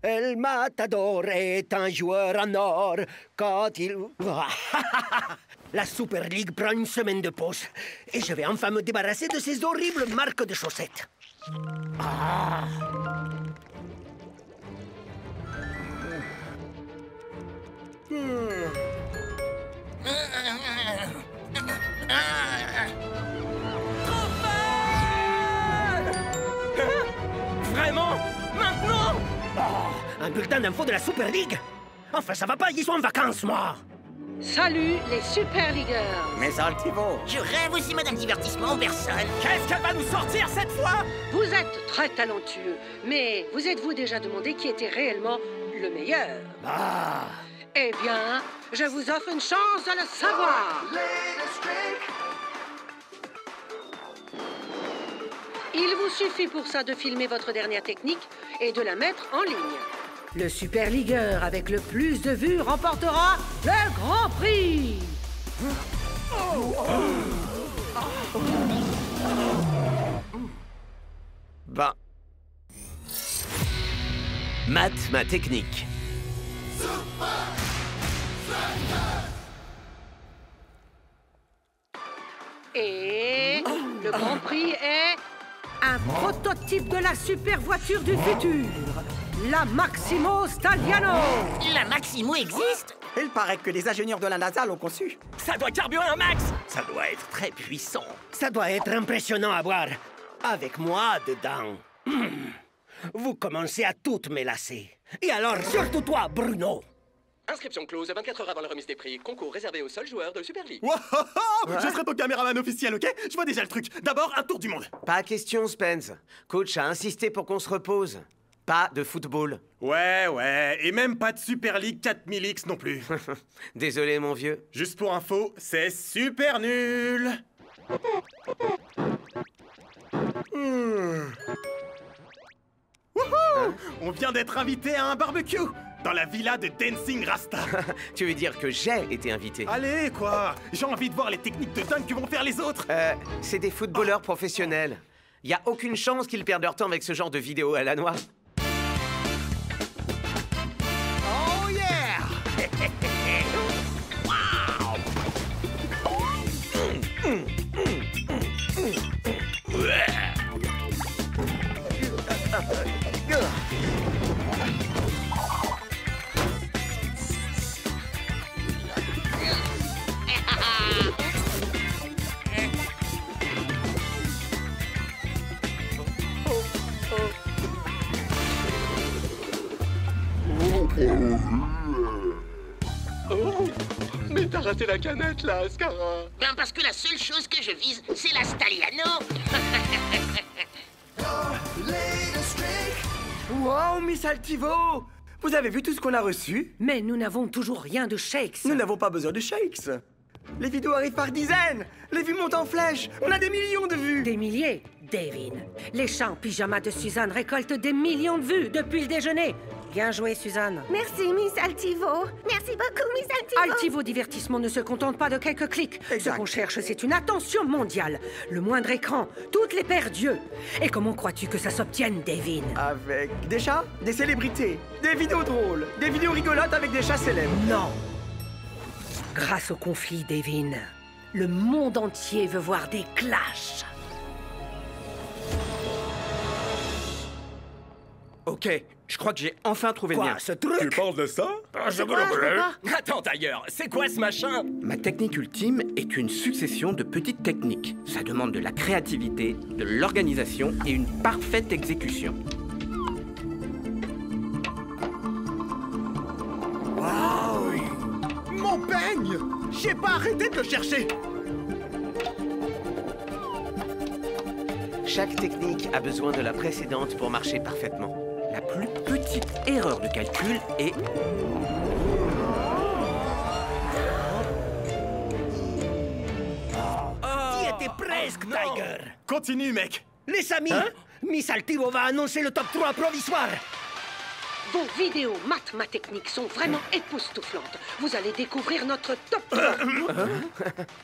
El Matador est un joueur en or quand il... La Super League prend une semaine de pause. Et je vais enfin me débarrasser de ces horribles marques de chaussettes. Ah. Vraiment? Maintenant? Oh, un bulletin d'info de la Super League? Enfin, ça va pas, ils sont en vacances, moi. Salut les Super Leagueurs. Mais Altivo, Je rêve aussi, madame divertissement en personne. Qu'est-ce qu'elle va nous sortir cette fois? Vous êtes très talentueux, mais vous êtes-vous déjà demandé qui était réellement le meilleur? Ah. Eh bien, je vous offre une chance de le savoir. Il vous suffit pour ça de filmer votre dernière technique et de la mettre en ligne. Le Super Leagueur avec le plus de vues remportera le Grand Prix. bah... Math, ma technique. Et le Grand Prix est un prototype de la super voiture du futur, la Maximo Stagliano. La Maximo existe? Il paraît que les ingénieurs de la NASA l'ont conçu. Ça doit carburer un max! Ça doit être très puissant. Ça doit être impressionnant à voir. Avec moi dedans. Vous commencez à toutes me lasser. Et alors, surtout toi, Bruno. Inscription close 24 heures avant la remise des prix. Concours réservé aux seuls joueurs de Super League. Je serai ton caméraman officiel, ok? Je vois déjà le truc. D'abord, un tour du monde. Pas question, Spence. Coach a insisté pour qu'on se repose. Pas de football. Ouais, et même pas de Super League 4000X non plus. Désolé, mon vieux. Juste pour info, c'est super nul. Wouhou! On vient d'être invité à un barbecue dans la villa de Dancing Rasta. Tu veux dire que j'ai été invité? Allez, quoi! J'ai envie de voir les techniques de dingue que vont faire les autres. C'est des footballeurs professionnels. Y a aucune chance qu'ils perdent leur temps avec ce genre de vidéo à la noix. Oh yeah! Oh, mais t'as raté la canette là, Ascara. Ben parce que la seule chose que je vise, c'est la Stagliano. Wow, Miss Altivo! Vous avez vu tout ce qu'on a reçu? Mais nous n'avons toujours rien de shakes. Nous n'avons pas besoin de shakes. Les vidéos arrivent par dizaines. Les vues montent en flèche. On a des millions de vues. Des milliers, Davin. Les chats en pyjama de Suzanne récoltent des millions de vues depuis le déjeuner. Bien joué, Suzanne. Merci, Miss Altivo. Merci beaucoup, Miss Altivo. Altivo Divertissement ne se contente pas de quelques clics. Exact. Ce qu'on cherche, c'est une attention mondiale. Le moindre écran, toutes les paires d'yeux. Et comment crois-tu que ça s'obtienne, Davin? Avec des chats, des célébrités, des vidéos drôles, des vidéos rigolotes avec des chats célèbres. Non. Grâce au conflit, Davin, le monde entier veut voir des clashs. Ok, je crois que j'ai enfin trouvé le Quoi, mien. ce truc? parles de ça? Attends d'ailleurs, c'est quoi ce machin? Ma technique ultime est une succession de petites techniques. Ça demande de la créativité, de l'organisation et une parfaite exécution. Mon peigne! J'ai pas arrêté de le chercher! Chaque technique a besoin de la précédente pour marcher parfaitement. La plus petite erreur de calcul est... T'y étais presque, Tiger. Continue, mec! Les amis, Miss Altivo va annoncer le top 3 provisoire. Vos vidéos ma technique sont vraiment époustouflantes. Vous allez découvrir notre top 3.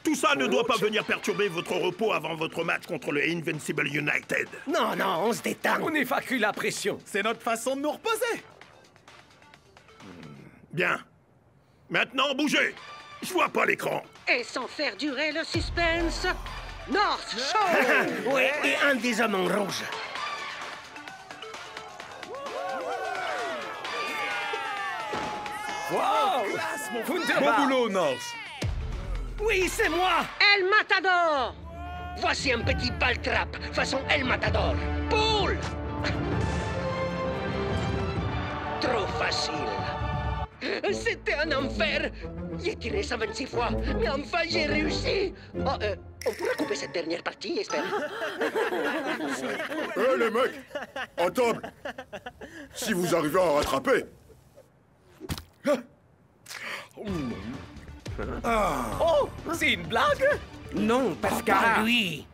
Tout ça ne doit pas venir perturber votre repos avant votre match contre le Invincible United. Non, on se détend. On évacue la pression. C'est notre façon de nous reposer! Bien. Maintenant, bougez. Je vois pas l'écran. Et sans faire durer le suspense, North Shore. Oui, et un des hommes en rouge. Wow! Bon boulot, North. Oui, c'est moi. El Matador. Voici un petit ball-trap, façon El Matador. Poule. Trop facile. C'était un enfer. J'ai tiré ça 26 fois, mais enfin j'ai réussi. Oh, on pourra couper cette dernière partie, j'espère. Hé, les mecs! En table! Si vous arrivez à en rattraper... Oh, c'est une blague? Non, Pascal. Pas lui.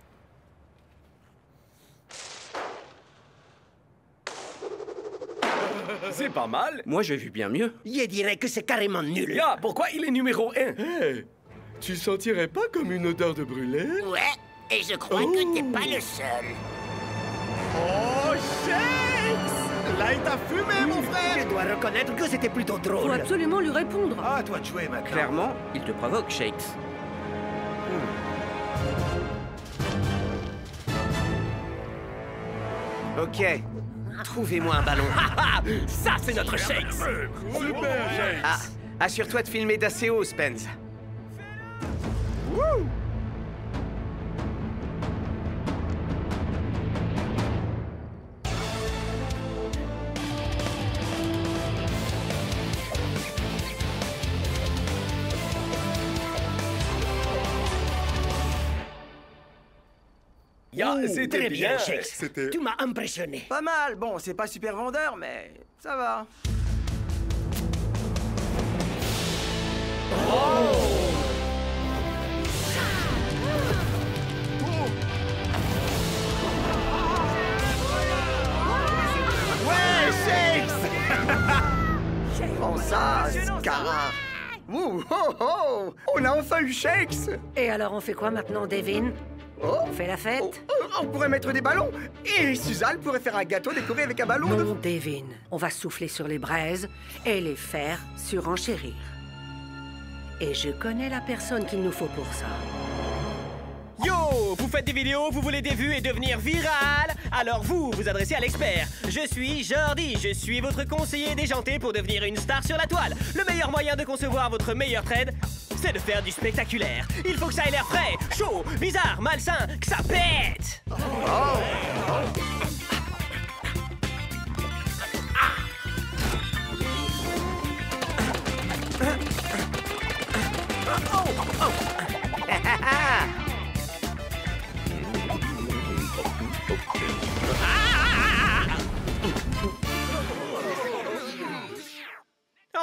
C'est pas mal. Moi, j'ai vu bien mieux. Je dirais que c'est carrément nul. Ya, pourquoi il est numéro 1? Hé! Tu sentirais pas comme une odeur de brûlé? Ouais, et je crois que t'es pas le seul. Oh, Shakes! Là, il t'a fumé, mon frère! Je dois reconnaître que c'était plutôt Faut drôle. absolument lui répondre. Ah, toi de jouer maintenant. Clairement, il te provoque, Shakes. Ok. Trouvez-moi un ballon. Ça, c'est notre Shakes. Super, Shakes! Ah, assure-toi de filmer d'assez haut, Spence. Ya, c'était Très bien, bien. Shakes. C'était- Tu m'as impressionné. Pas mal. Bon, c'est pas super vendeur, mais ça va. Ouais, Shakes! Oh ça, Scara. Ouh, oh, oh. On a enfin eu Shakes. Et alors on fait quoi maintenant, Devin? Oh. On fait la fête? On pourrait mettre des ballons. Et Suzanne pourrait faire un gâteau décoré avec un ballon. Non, Devin. On va souffler sur les braises et les faire surenchérir. Et je connais la personne qu'il nous faut pour ça. Yo, vous faites des vidéos, vous voulez des vues et devenir viral? Alors vous adressez à l'expert. Je suis Jordi, je suis votre conseiller déjanté pour devenir une star sur la toile. Le meilleur moyen de concevoir votre meilleur trade, c'est de faire du spectaculaire. Il faut que ça ait l'air frais, chaud, bizarre, malsain, que ça pète.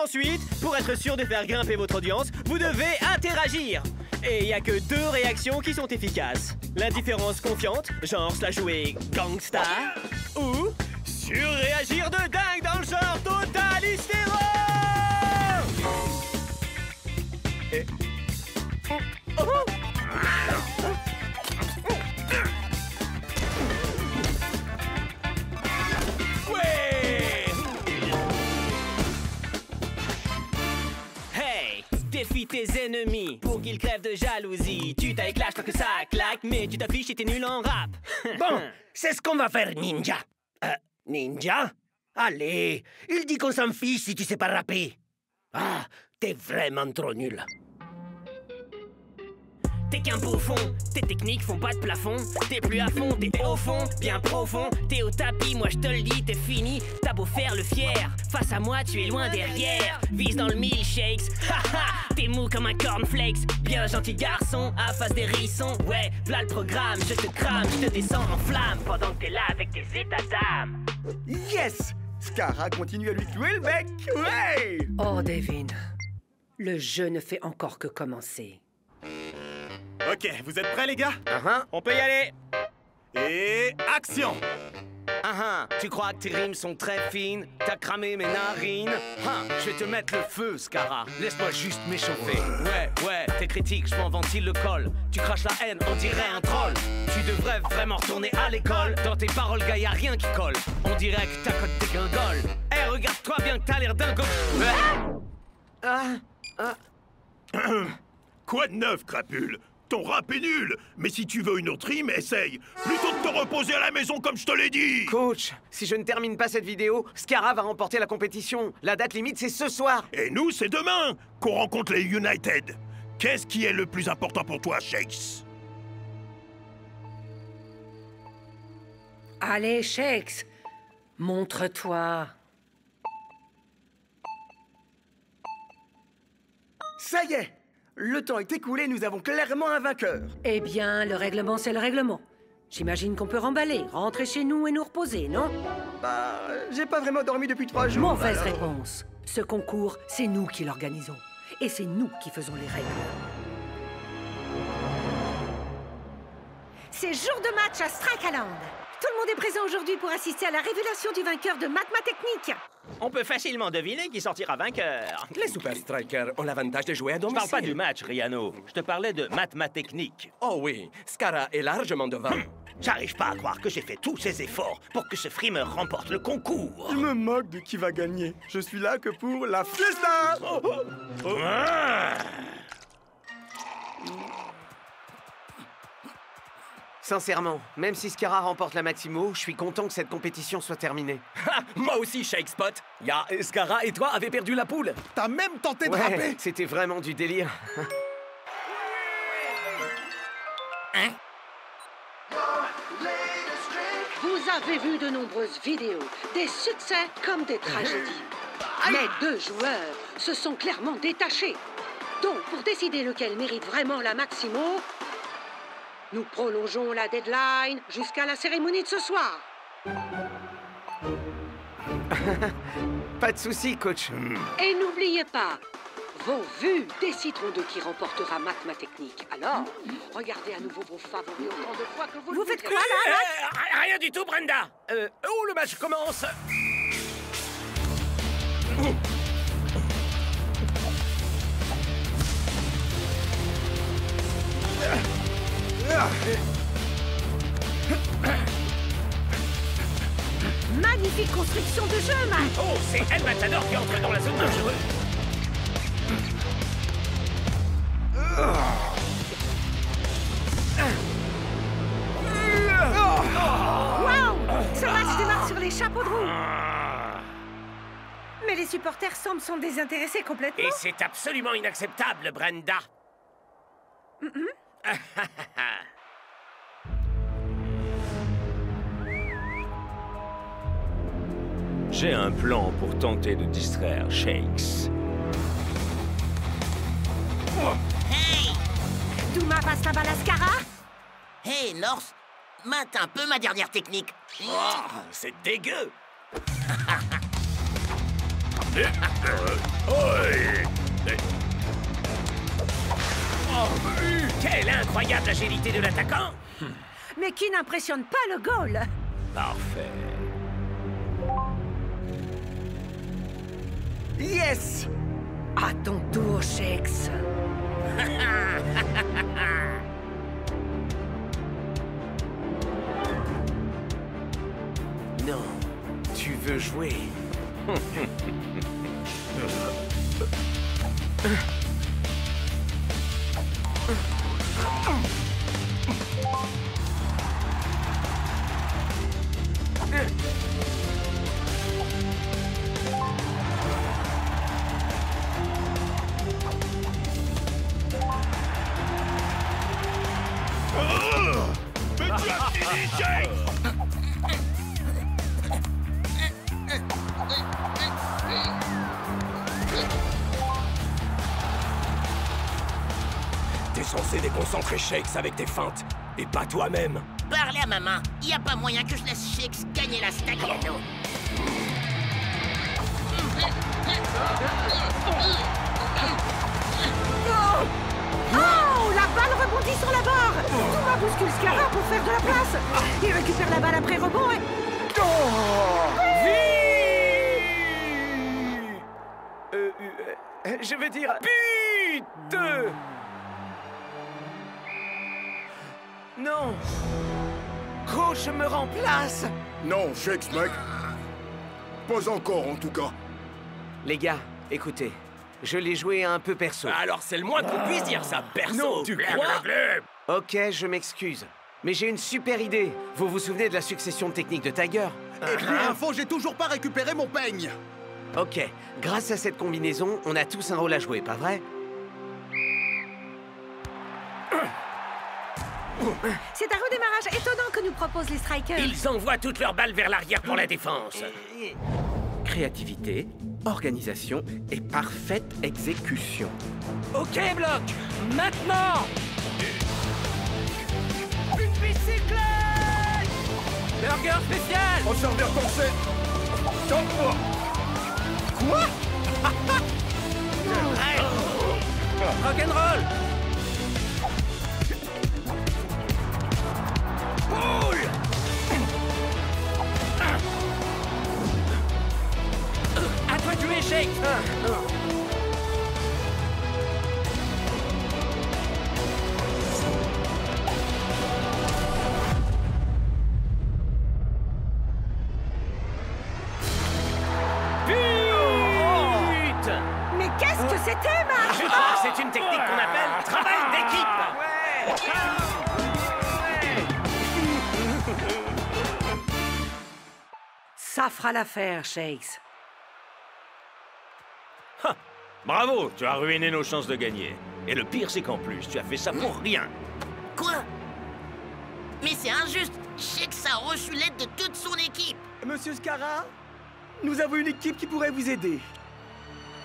Ensuite, pour être sûr de faire grimper votre audience, vous devez interagir. Et il n'y a que 2 réactions qui sont efficaces. L'indifférence confiante, genre se la jouer gangsta, ou surréagir de dingue dans le genre total hystéro. Défie tes ennemis pour qu'ils crèvent de jalousie. Tu t'éclates tant que ça claque, mais tu t'affiches et t'es nul en rap. Bon, c'est ce qu'on va faire, Ninja. Ninja? Allez, il dit qu'on s'en fiche si tu sais pas rapper. Ah, t'es vraiment trop nul. T'es qu'un bouffon, tes techniques font pas de plafond. T'es plus à fond, t'es au fond, bien profond. T'es au tapis, moi je te le dis, t'es fini. T'as beau faire le fier, face à moi tu es loin derrière. Vise dans le mille shakes, haha. T'es mou comme un cornflakes, bien gentil garçon, à face des hérissons. Ouais, v'là le programme, je te crame, je te descends en flamme pendant que t'es là avec tes états d'âme. Yes! Scara continue à lui clouer le bec. Ouais! Oh, Devin, le jeu ne fait encore que commencer. Ok, vous êtes prêts, les gars? On peut y aller. Et action! Tu crois que tes rimes sont très fines? T'as cramé mes narines? Je vais te mettre le feu, Scara. Laisse-moi juste m'échauffer. Ouais, tes critiques, je m'en ventile le col. Tu craches la haine, on dirait un troll. Tu devrais vraiment retourner à l'école. Dans tes paroles, gars, y'a rien qui colle. On dirait que t'as côté guingoles. Regarde-toi bien que t'as l'air dingo. Quoi de neuf, crapule? Ton rap est nul. Mais si tu veux une autre rime, essaye. Plutôt que de te reposer à la maison comme je te l'ai dit. Coach, si je ne termine pas cette vidéo, Scara va remporter la compétition. La date limite, c'est ce soir. Et nous, c'est demain qu'on rencontre les United. Qu'est-ce qui est le plus important pour toi, Shakes? Allez, Shakes, montre-toi. Ça y est, le temps est écoulé, nous avons clairement un vainqueur. Eh bien, le règlement, c'est le règlement. J'imagine qu'on peut remballer, rentrer chez nous et nous reposer, non? Bah, j'ai pas vraiment dormi depuis 3 jours. Mauvaise réponse. Ce concours, c'est nous qui l'organisons. Et c'est nous qui faisons les règles. C'est jour de match à Strikaland. Tout le monde est présent aujourd'hui pour assister à la révélation du vainqueur de Mathétechnique. On peut facilement deviner qui sortira vainqueur. Les Super Strikers ont l'avantage de jouer à domicile. Je parle pas du match, Riano. Je te parlais de Mathétechnique. Oh oui, Scara est largement devant. J'arrive pas à croire que j'ai fait tous ces efforts pour que ce frimeur remporte le concours. Je me moque de qui va gagner. Je suis là que pour la fiesta. Sincèrement, même si Scara remporte la Maximo, je suis content que cette compétition soit terminée. Moi aussi, Shakespot. Scara et toi avez perdu la poule. T'as même tenté de Ouais, rapper. c'était vraiment du délire. Vous avez vu de nombreuses vidéos, des succès comme des tragédies. Mais 2 joueurs se sont clairement détachés. Donc, pour décider lequel mérite vraiment la Maximo, nous prolongeons la deadline jusqu'à la cérémonie de ce soir. Pas de souci, coach. Et n'oubliez pas, vos vues décideront de qui remportera Mathétechnique. Alors, regardez à nouveau vos favoris autant de fois que vous le Vous faites voudrez. quoi, là? Rien du tout, Brenda. Où le match commence? Magnifique construction de jeu, Matt. Oh, c'est El Matador qui entre dans la zone dangereuse. Waouh! Ce match démarre sur les chapeaux de roue. Mais les supporters semblent s'en désintéresser complètement. Et c'est absolument inacceptable, Brenda. J'ai un plan pour tenter de distraire Shakes. Hey! Douma passe la balle à Scara. Hey, North, mate un peu ma dernière technique. C'est dégueu. Quelle incroyable agilité de l'attaquant! Mais qui n'impressionne pas le goal. Parfait. Yes! À ton tour, Shakes. Non, tu veux jouer. Mais tu as fini, Shakes! T'es censé déconcentrer Shakes avec tes feintes, et pas toi-même. Parlez à maman. Y a pas moyen que je laisse Shakes gagner la Stagliano. Oh! La balle rebondit sur la barre. Douma bouscule Scara pour faire de la place. Il récupère la balle après rebond et... Je veux dire... Pute! Non! Coach me remplace! Non, Shakes, mec. Pas encore, en tout cas. Les gars, écoutez. Je l'ai joué un peu perso. Alors c'est le moins qu'on puisse dire ça, perso. Non, tu crois? Ok, je m'excuse. Mais j'ai une super idée. Vous vous souvenez de la succession de techniques de Tiger? Et pour info, j'ai toujours pas récupéré mon peigne. Ok, grâce à cette combinaison, on a tous un rôle à jouer, pas vrai? C'est un redémarrage étonnant que nous proposent les Strikers. Ils envoient toutes leurs balles vers l'arrière pour la défense. Créativité, organisation et parfaite exécution. Ok, Bloc, maintenant. Une bicyclette. Burger spécial. On servir corsé. Quoi? Rock'n'roll. Boule. À toi de jouer, Shake. Mais qu'est-ce que c'était, Max? Je crois que c'est une technique qu'on appelle travail d'équipe. Ça fera l'affaire, Shakes. Bravo, tu as ruiné nos chances de gagner. Et le pire, c'est qu'en plus, tu as fait ça pour rien. Quoi? Mais c'est injuste. Shakes a reçu l'aide de toute son équipe. Monsieur Scarra, nous avons une équipe qui pourrait vous aider.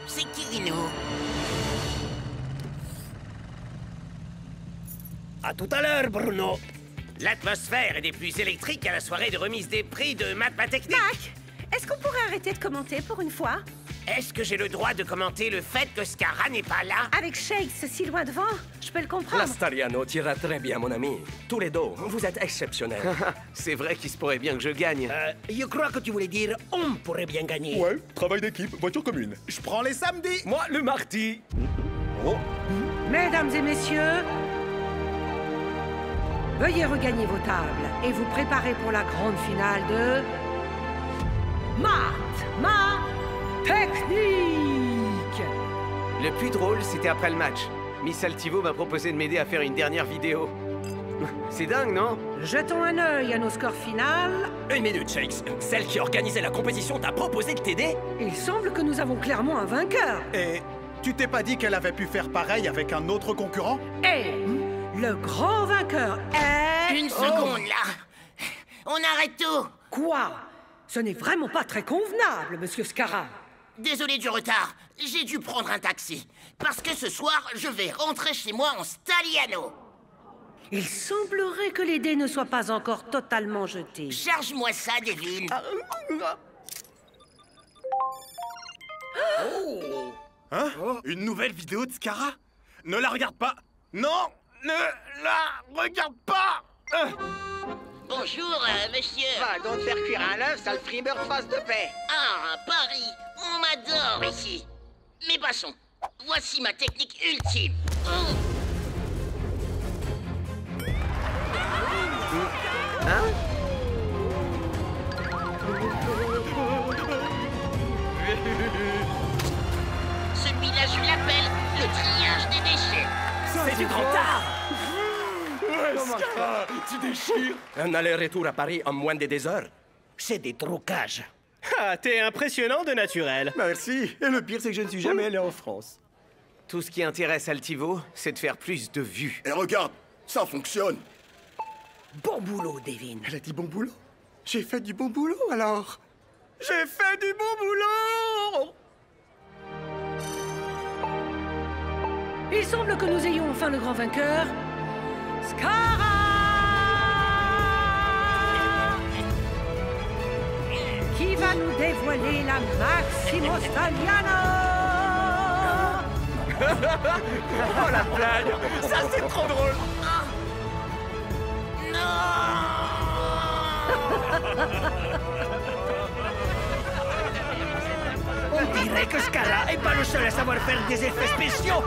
C'est qui, nous? À tout à l'heure, Bruno. L'atmosphère est des plus électriques à la soirée de remise des prix de Mathématiques. Mac, est-ce qu'on pourrait arrêter de commenter pour une fois? Est-ce que j'ai le droit de commenter le fait que Scarra n'est pas là? Avec Shakes si loin devant, je peux le comprendre. La Stariano tira très bien, mon ami. Tous les deux, vous êtes exceptionnels. C'est vrai qu'il se pourrait bien que je gagne. Je crois que tu voulais dire on pourrait bien gagner. Ouais, travail d'équipe, voiture commune. Je prends les samedis. Moi, le mardi. Oh. Mesdames et messieurs, veuillez regagner vos tables et vous préparer pour la grande finale de... Technique. Le plus drôle, c'était après le match. Miss Altivo m'a proposé de m'aider à faire une dernière vidéo. C'est dingue, non? Jetons un œil à nos scores finales. Une minute, Shakes. Celle qui organisait la compétition t'a proposé de t'aider? Il semble que nous avons clairement un vainqueur. Et tu t'es pas dit qu'elle avait pu faire pareil avec un autre concurrent? Et le grand vainqueur est... Une seconde, là. On arrête tout. Quoi? Ce n'est vraiment pas très convenable, Monsieur Scarra. Désolé du retard. J'ai dû prendre un taxi. Parce que ce soir, je vais rentrer chez moi en Staliano. Il semblerait que les dés ne soient pas encore totalement jetés. Charge-moi ça, Devin. Oh. Hein? Une nouvelle vidéo de Scarra? Ne la regarde pas. Non, ne la regarde pas. Bonjour, monsieur. Va donc faire cuire un œuf, sale frimeur de face de paix. Ah, Paris, on m'adore ici. Mais passons. Voici ma technique ultime. Hein? Celui-là, je l'appelle le triage des déchets. C'est du grand art. Scarra, tu déchires. Un aller-retour à Paris en moins de 2 heures. C'est des trucages. Ah, t'es impressionnant de naturel. Merci. Et le pire, c'est que je ne suis jamais allé en France. Tout ce qui intéresse Altivo, c'est de faire plus de vues. Et regarde, ça fonctionne. Bon boulot, Devin. Elle a dit bon boulot? J'ai fait du bon boulot, alors. J'ai fait du bon boulot. Il semble que nous ayons enfin le grand vainqueur, Scarra, qui va nous dévoiler la Maximo Staliano. Oh la blague. Ça c'est trop drôle. On dirait que Scarra est pas le seul à savoir faire des effets spéciaux.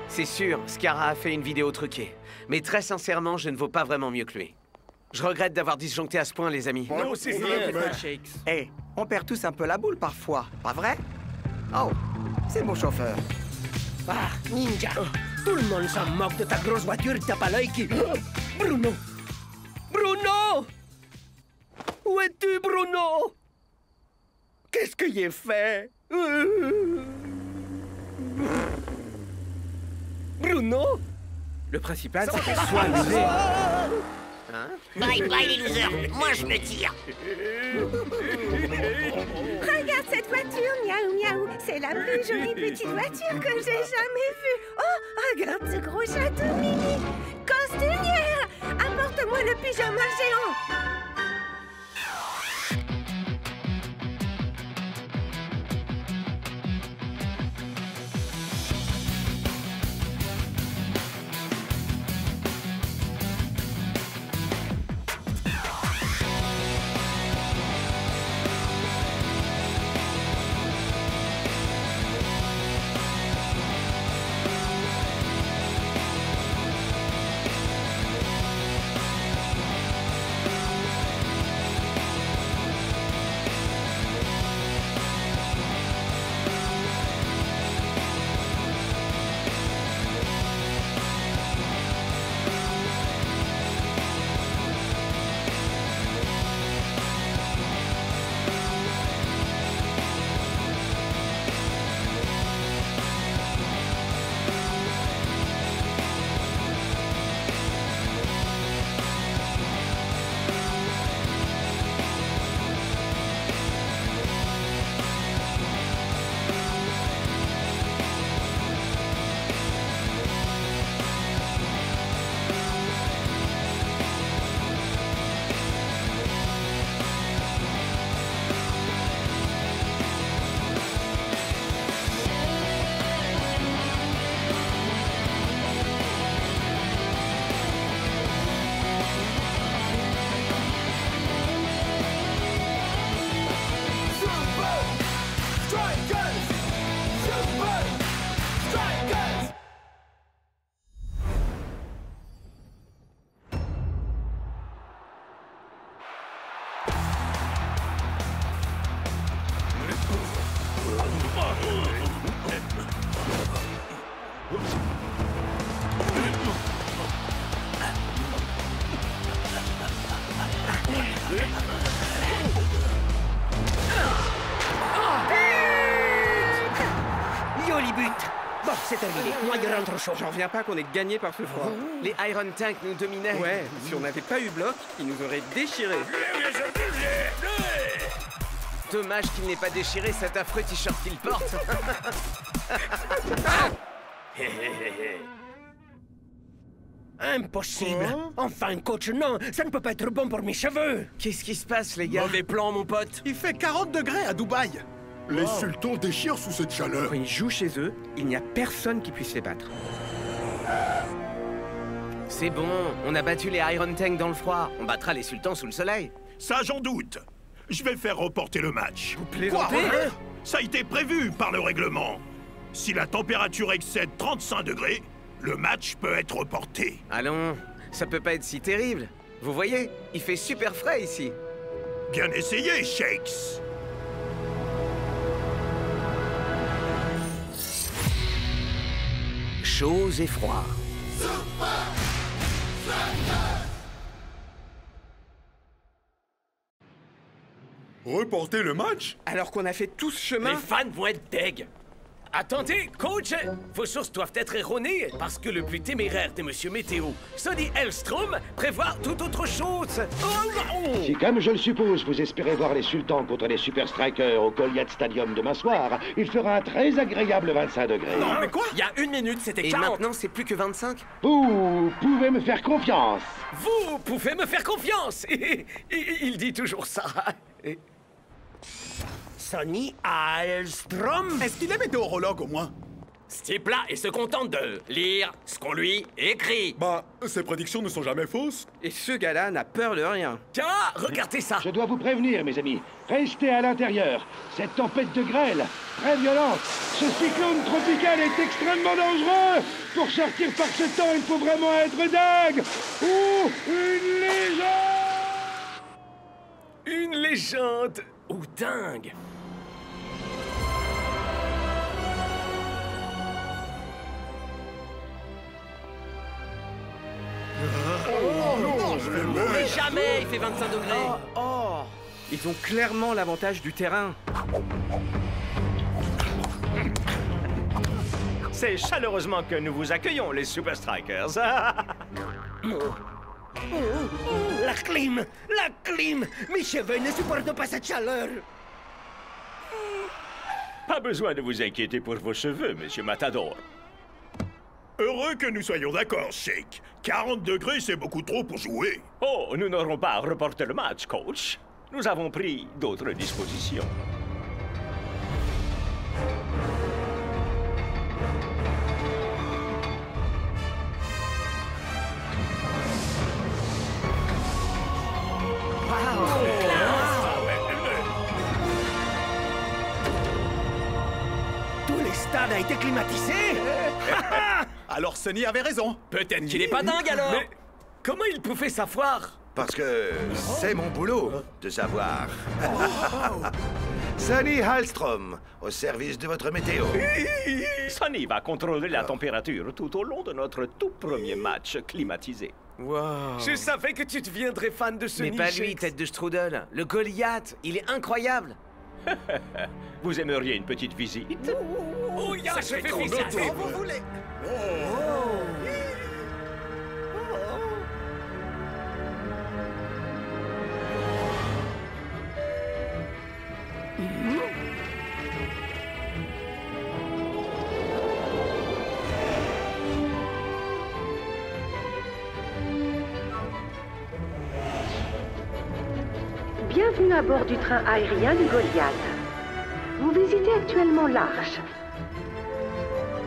C'est sûr, Scarra a fait une vidéo truquée. Mais très sincèrement, je ne vaux pas vraiment mieux que lui. Je regrette d'avoir disjoncté à ce point, les amis. Non, c'est bien, Shakes. Hé, on perd tous un peu la boule parfois, pas vrai? Oh, c'est mon chauffeur. Ah, Ninja, tout le monde s'en moque de ta grosse voiture, t'as pas l'œil qui... Bruno! Bruno! Où es-tu, Bruno? Qu'est-ce que j'ai fait? Bruno? Le principal, c'est qu'elle soit amusée. Hein? Bye bye les losers, moi je me tire. Regarde cette voiture, miaou miaou. C'est la plus jolie petite voiture que j'ai jamais vue. Oh, regarde ce gros château mini. Costumière, apporte-moi le pyjama géant. Joli but. Bon, c'est terminé. Moi, je rentre au chaud. J'en reviens pas qu'on ait gagné par ce froid. Les Iron Tank nous dominaient. Ouais, si on n'avait pas eu bloc, ils nous auraient déchirés. Dommage qu'il n'ait pas déchiré cet affreux t-shirt qu'il porte. Impossible. Enfin, coach, non. Ça ne peut pas être bon pour mes cheveux. Qu'est-ce qui se passe, les gars? Mauvais plan, mon pote. Il fait 40 degrés à Dubaï. Les sultans déchirent sous cette chaleur. Quand ils jouent chez eux, il n'y a personne qui puisse les battre. C'est bon, on a battu les Iron Tank dans le froid. On battra les sultans sous le soleil. Ça, j'en doute. Je vais faire reporter le match. Vous plaisantez? Ça a été prévu par le règlement. Si la température excède 35 degrés, le match peut être reporté. Allons, ça peut pas être si terrible. Vous voyez, il fait super frais ici. Bien essayé, Shakes. Chaud et froid. Reporter le match? Alors qu'on a fait tout ce chemin. Les fans vont être deg. Attendez, coach! Vos sources doivent être erronées parce que le plus téméraire des Monsieur Météo, Sonny Hellstrom, prévoit tout autre chose. Si, comme je le suppose, vous espérez voir les sultans contre les Super Strikers au Goliath Stadium demain soir, il fera un très agréable 25 degrés. Non, mais quoi? Il y a 1 minute, c'était 40. Et maintenant, c'est plus que 25? Vous pouvez me faire confiance. Vous pouvez me faire confiance. Il dit toujours ça. Sonny Hellstrom. Est-ce qu'il est météorologue au moins? Ce type-là, il se contente de lire ce qu'on lui écrit. Bah, ses prédictions ne sont jamais fausses. Et ce gars-là n'a peur de rien. Tiens, regardez ça. Je dois vous prévenir, mes amis. Restez à l'intérieur. Cette tempête de grêle, très violente, ce cyclone tropical est extrêmement dangereux. Pour sortir par ce temps, il faut vraiment être dingue. Ou une légende. Une légende ou dingue. Mais jamais il fait 25 degrés. Oh, ils ont clairement l'avantage du terrain. C'est chaleureusement que nous vous accueillons, les Super Strikers. La clim! La clim! Mes cheveux ne supportent pas cette chaleur! Pas besoin de vous inquiéter pour vos cheveux, monsieur Matador. Heureux que nous soyons d'accord, Shake. 40 degrés, c'est beaucoup trop pour jouer. Oh, nous n'aurons pas à reporter le match, coach. Nous avons pris d'autres dispositions. Tout le stade a été climatisé. Alors Sonny avait raison. Peut-être qu'il est pas dingue alors. Mais comment il pouvait savoir? Parce que c'est mon boulot de savoir. Sonny Hallstrom, au service de votre météo. Sonny va contrôler la température tout au long de notre tout premier match climatisé. Wow. Je savais que tu deviendrais fan de Sonny. Mais pas lui, Shakes. tête de strudel. Le Goliath, il est incroyable. Vous aimeriez une petite visite? Oh, ya, Ça je fait fais trop visiter. d'auto. Vous voulez? Bienvenue à bord du train aérien du Goliath. Vous visitez actuellement l'Arche.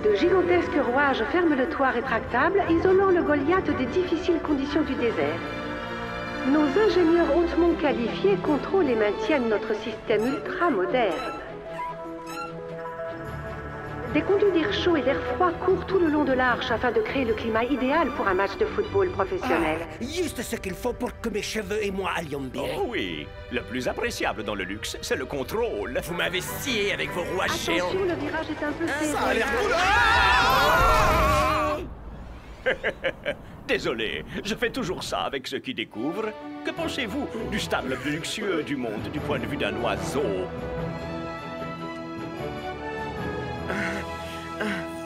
De gigantesques rouages ferment le toit rétractable, isolant le Goliath des difficiles conditions du désert. Nos ingénieurs hautement qualifiés contrôlent et maintiennent notre système ultra moderne. Des conduits d'air chaud et d'air froid courent tout le long de l'Arche afin de créer le climat idéal pour un match de football professionnel. Juste ce qu'il faut pour que mes cheveux et moi allions bien. Oh oui, le plus appréciable dans le luxe, c'est le contrôle. Vous m'avez scié avec vos rouages géants. Attention, le virage est un peu serré. Ça a l'air cool. Désolé, je fais toujours ça avec ceux qui découvrent. Que pensez-vous du stade le plus luxueux du monde du point de vue d'un oiseau?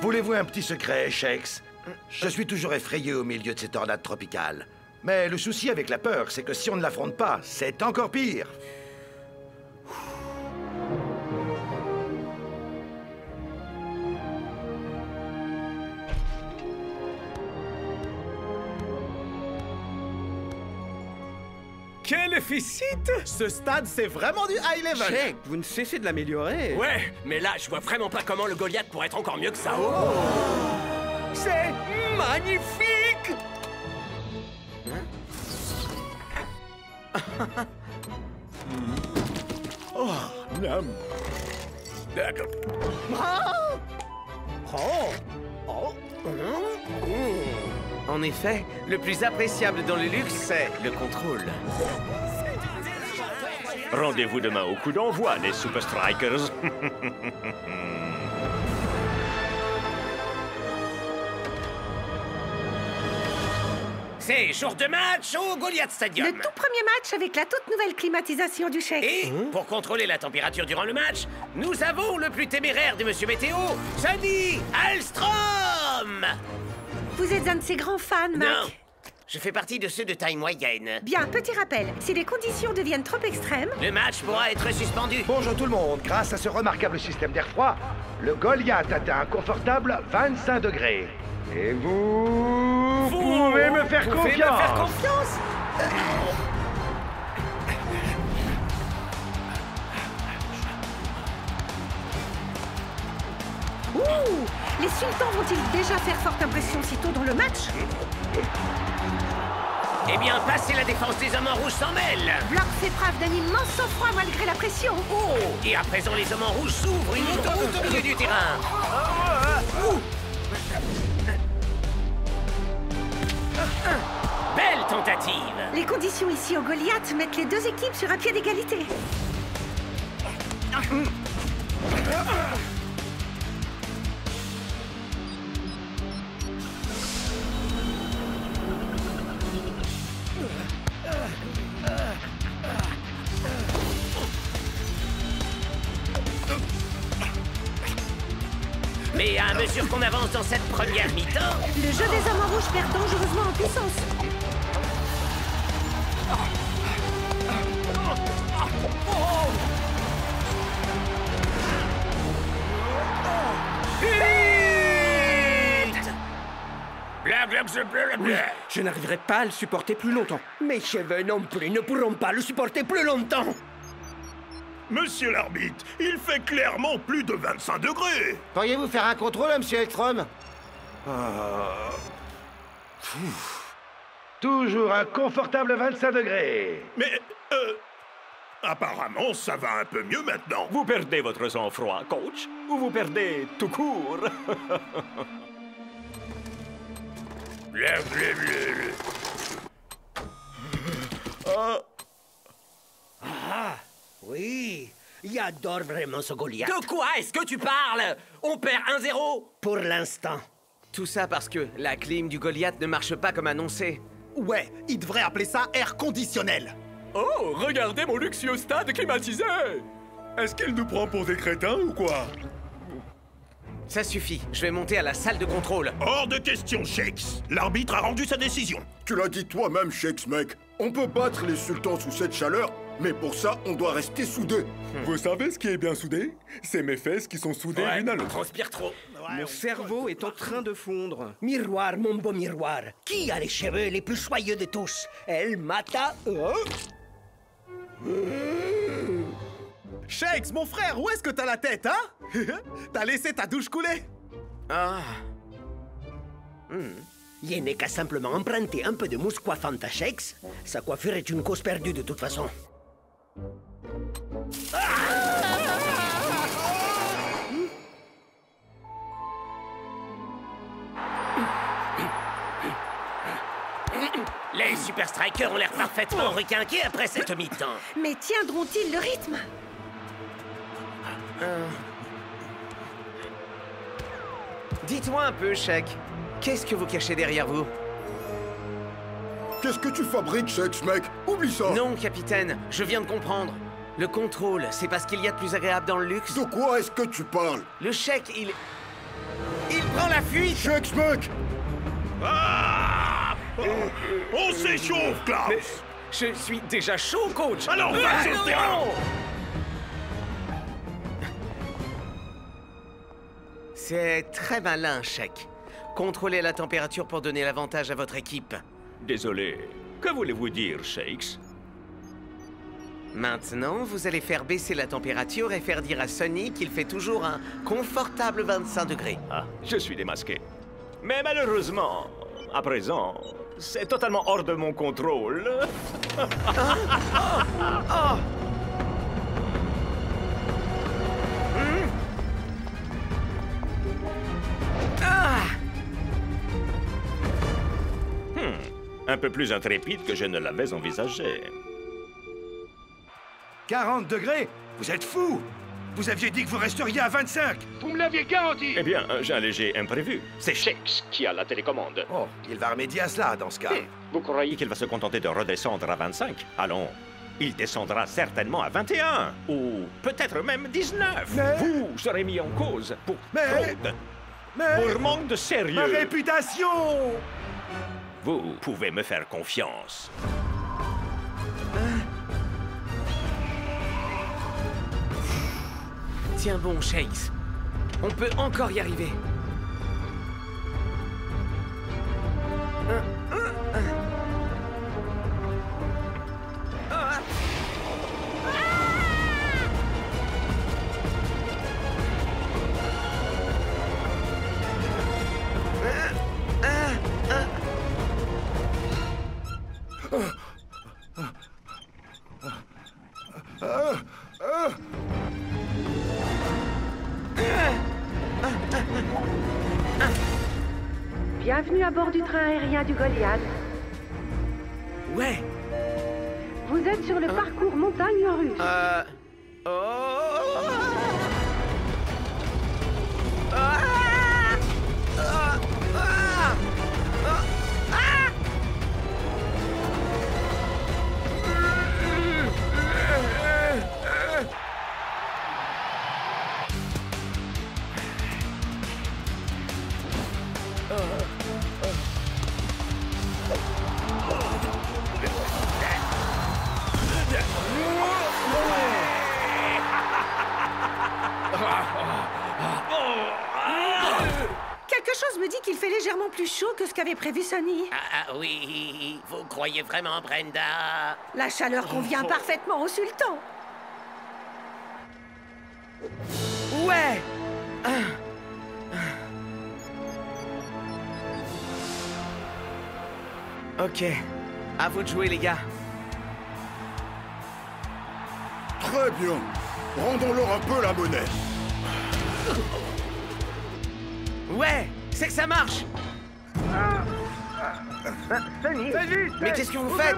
Voulez-vous un petit secret, Shakes? Je suis toujours effrayé au milieu de ces tornades tropicales. Mais le souci avec la peur, c'est que si on ne l'affronte pas, c'est encore pire. Quel efficite! Ce stade, c'est vraiment du high level. Shake, vous ne cessez de l'améliorer. Ouais, mais là, je vois vraiment pas comment le Goliath pourrait être encore mieux que ça. C'est magnifique! Oh, nam. D'accord. En effet, le plus appréciable dans le luxe, c'est le contrôle. Rendez-vous demain au coup d'envoi, les Super Strikers. C'est jour de match au Goliath Stadium. Le tout premier match avec la toute nouvelle climatisation du chèque. Et pour contrôler la température durant le match, nous avons le plus téméraire de Monsieur Météo, Sonny Hallstrom. Vous êtes un de ses grands fans, Mac. Non, je fais partie de ceux de taille moyenne. Bien, petit rappel, si les conditions deviennent trop extrêmes... Le match pourra être suspendu. Bonjour tout le monde. Grâce à ce remarquable système d'air froid, le Goliath atteint un confortable 25 degrés. Et vous pouvez me faire confiance. Ouh! Les sultans vont-ils déjà faire forte impression si tôt dans le match? Eh bien, passez la défense des hommes en rouge s'en mêle. Bloc fait preuve d'un immense sang-froid malgré la pression. Oh! Et à présent, les hommes en rouge s'ouvrent une autoroute au milieu du terrain. Belle tentative. tentative. Les conditions ici au Goliath mettent les deux équipes sur un pied d'égalité. Mais à mesure qu'on avance dans cette première mi-temps... Le jeu des hommes en rouge perd dangereusement en puissance. Oui, je n'arriverai pas à le supporter plus longtemps. Mes cheveux non plus ne pourront pas le supporter plus longtemps. Monsieur l'arbitre, il fait clairement plus de 25 degrés. Pourriez-vous faire un contrôle, monsieur Electrum? Toujours un confortable 25 degrés. Mais, apparemment, ça va un peu mieux maintenant. Vous perdez votre sang-froid, coach, ou vous perdez tout court. Ah, oui. J'adore vraiment ce Goliath. De quoi est-ce que tu parles? On perd 1-0. Pour l'instant. Tout ça parce que la clim du Goliath ne marche pas comme annoncé. Ouais, il devrait appeler ça air conditionnel. Oh, regardez mon luxueux stade climatisé. Est-ce qu'il nous prend pour des crétins ou quoi? Ça suffit, je vais monter à la salle de contrôle. Hors de question, Shakes. L'arbitre a rendu sa décision. Tu l'as dit toi-même, Shakes, mec. On peut battre les sultans sous cette chaleur, mais pour ça, on doit rester soudés. Vous savez ce qui est bien soudé? C'est mes fesses qui sont soudées l'une à l'autre. Transpire trop. Mon cerveau est en train de fondre. Miroir, mon beau miroir. Qui a les cheveux les plus soyeux de tous? El Mata... Shakes, mon frère, où est-ce que t'as la tête, hein? T'as laissé ta douche couler? Ah. Il n'est qu'à simplement emprunter un peu de mousse coiffante à Shakes. Sa coiffure est une cause perdue de toute façon. Les Super Strikers ont l'air parfaitement requinqués après cette mi-temps. Mais tiendront-ils le rythme? Dites-moi un peu, Shake. Qu'est-ce que vous cachez derrière vous? Qu'est-ce que tu fabriques, Shakes, mec? Oublie ça. Non, capitaine, je viens de comprendre. Le contrôle, c'est pas ce qu'il y a de plus agréable dans le luxe. De quoi est-ce que tu parles? Le Shake, il prend la fuite. Shakes, mec. Ah! On s'échauffe, Klaus. Mais je suis déjà chaud, coach. Alors, va sur le terrain. C'est très malin, Shake. Contrôlez la température pour donner l'avantage à votre équipe. Désolé. Que voulez-vous dire, Shakes? Maintenant, vous allez faire baisser la température et faire dire à Sonny qu'il fait toujours un confortable 25 degrés. Ah, je suis démasqué. Mais malheureusement, à présent, c'est totalement hors de mon contrôle. Un peu plus intrépide que je ne l'avais envisagé. 40 degrés? Vous êtes fous! Vous aviez dit que vous resteriez à 25! Vous me l'aviez garanti! Eh bien, j'ai un léger imprévu. C'est Shakes qui a la télécommande. Oh, il va remédier à cela dans ce cas. Vous croyez qu'il va se contenter de redescendre à 25? Allons, il descendra certainement à 21, ou peut-être même 19. Mais... Vous serez mis en cause pour fraude, pour manque de sérieux. Ma réputation! Vous pouvez me faire confiance. Tiens bon, Shakes. On peut encore y arriver. Bienvenue à bord du train aérien du Goliath. Ouais. Vous êtes sur le parcours montagne russe. Quelque chose me dit qu'il fait légèrement plus chaud que ce qu'avait prévu Sonny. Ah oui, vous croyez vraiment, Brenda? La chaleur convient parfaitement au sultan. Ouais. Ok. À vous de jouer, les gars. Très bien. Rendons-leur un peu la monnaie. Ouais, c'est que ça marche. Mais qu'est-ce que vous faites?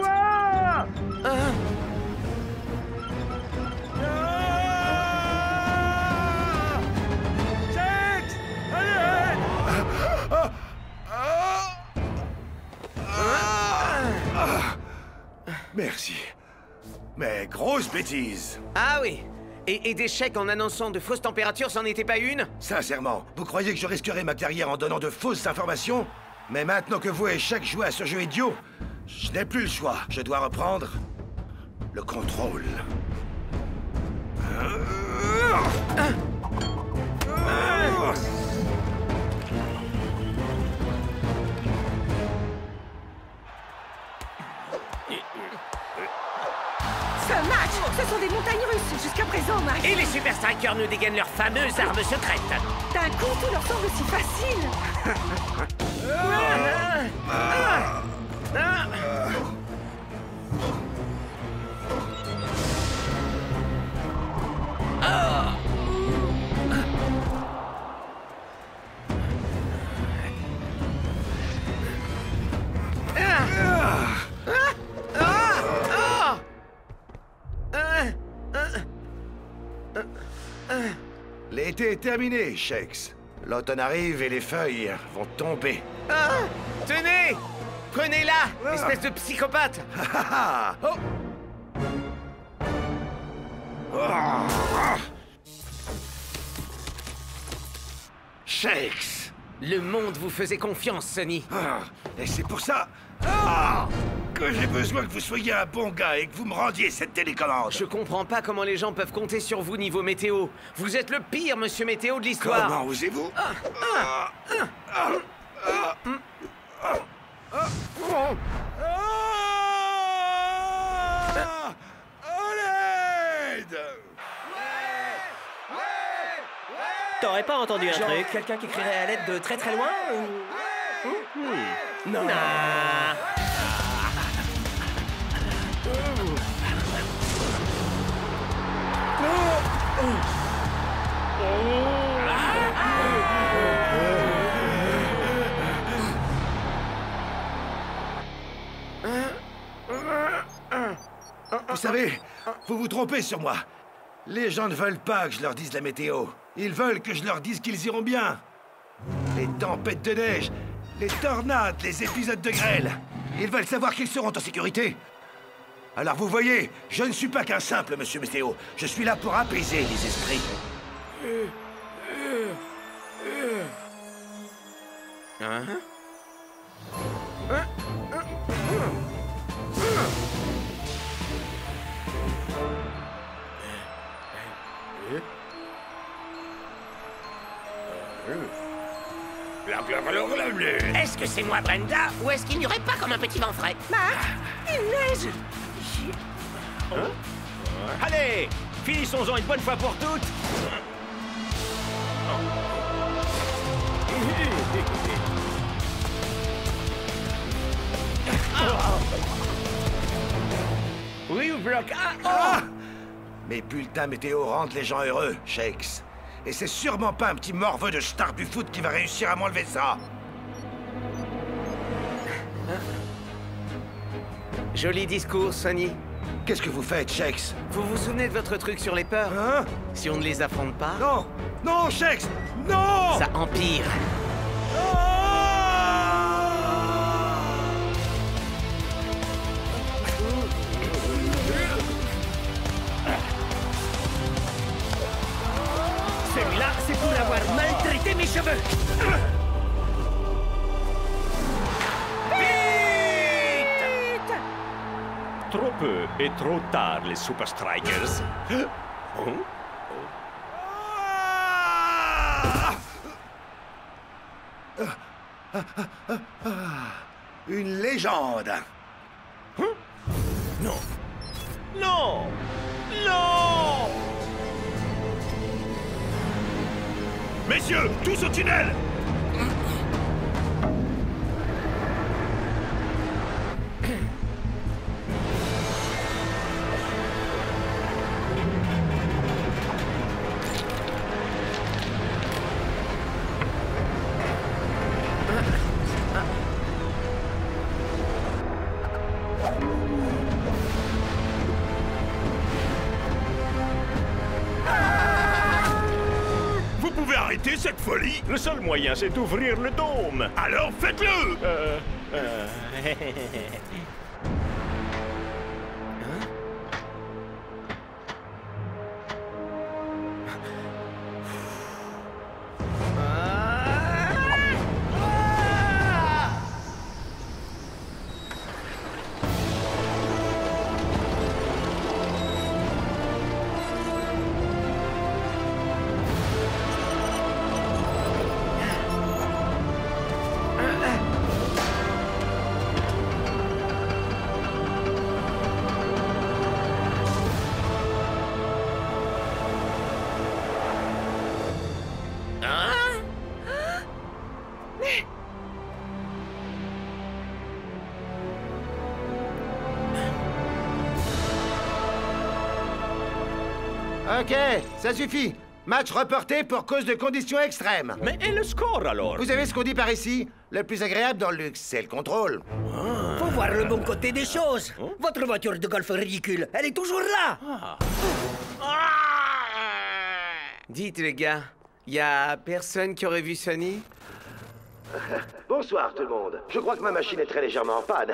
Merci. Mais grosse bêtise. Ah oui. Et des chèques en annonçant de fausses températures, c'en était pas une? Sincèrement, vous croyez que je risquerais ma carrière en donnant de fausses informations? Mais maintenant que vous et Shaq jouez à ce jeu idiot, je n'ai plus le choix. Je dois reprendre le contrôle. Ce match, ce sont des montagnes russes jusqu'à présent, Max. Et les Super Strikers nous dégainent leur fameuse arme secrète. D'un coup, tout leur semble si facile. L'été est terminé, Shakes. L'automne arrive et les feuilles vont tomber. Tenez! Prenez-la, espèce de psychopathe! Shakes! Le monde vous faisait confiance, Sonny. Et c'est pour ça que j'ai besoin que vous soyez un bon gars et que vous me rendiez cette télécommande. Je comprends pas comment les gens peuvent compter sur vous niveau météo. Vous êtes le pire monsieur météo de l'histoire. Comment osez-vous? T'aurais pas entendu un Genre truc? quelqu'un qui crierait à l'aide de très très loin ou... Non. Vous savez, vous vous trompez sur moi. Les gens ne veulent pas que je leur dise la météo. Ils veulent que je leur dise qu'ils iront bien. Les tempêtes de neige, les tornades, les épisodes de grêle. Ils veulent savoir qu'ils seront en sécurité. Alors vous voyez, je ne suis pas qu'un simple monsieur météo. Je suis là pour apaiser les esprits. Est-ce que c'est moi, Brenda, ou est-ce qu'il n'y aurait pas comme un petit vent frais? Max, il neige. Allez, finissons-en une bonne fois pour toutes. Oui, ou bloc. Mes bulletins météo rendent les gens heureux, Shakes. Et c'est sûrement pas un petit morveux de star du foot qui va réussir à m'enlever ça. Joli discours, Sonny. Qu'est-ce que vous faites, Shex? Vous vous souvenez de votre truc sur les peurs? Hein? Si on ne les affronte pas... Non! Non, Shex! Non! Ça empire. Celui-là, c'est pour avoir maltraité mes cheveux. Trop peu et trop tard, les Super Strikers. Oh? Une légende. Non. Non. Non. Messieurs, tous au tunnel! Vous pouvez arrêter cette folie? Le seul moyen, c'est d'ouvrir le dôme. Alors faites-le! Ok, ça suffit. Match reporté pour cause de conditions extrêmes. Mais et le score alors? Vous savez ce qu'on dit par ici? Le plus agréable dans le luxe, c'est le contrôle. Faut voir le bon côté des choses. Votre voiture de golf ridicule, elle est toujours là. Dites, les gars, y a personne qui aurait vu Sonny? Bonsoir tout le monde. Je crois que ma machine est très légèrement en panne.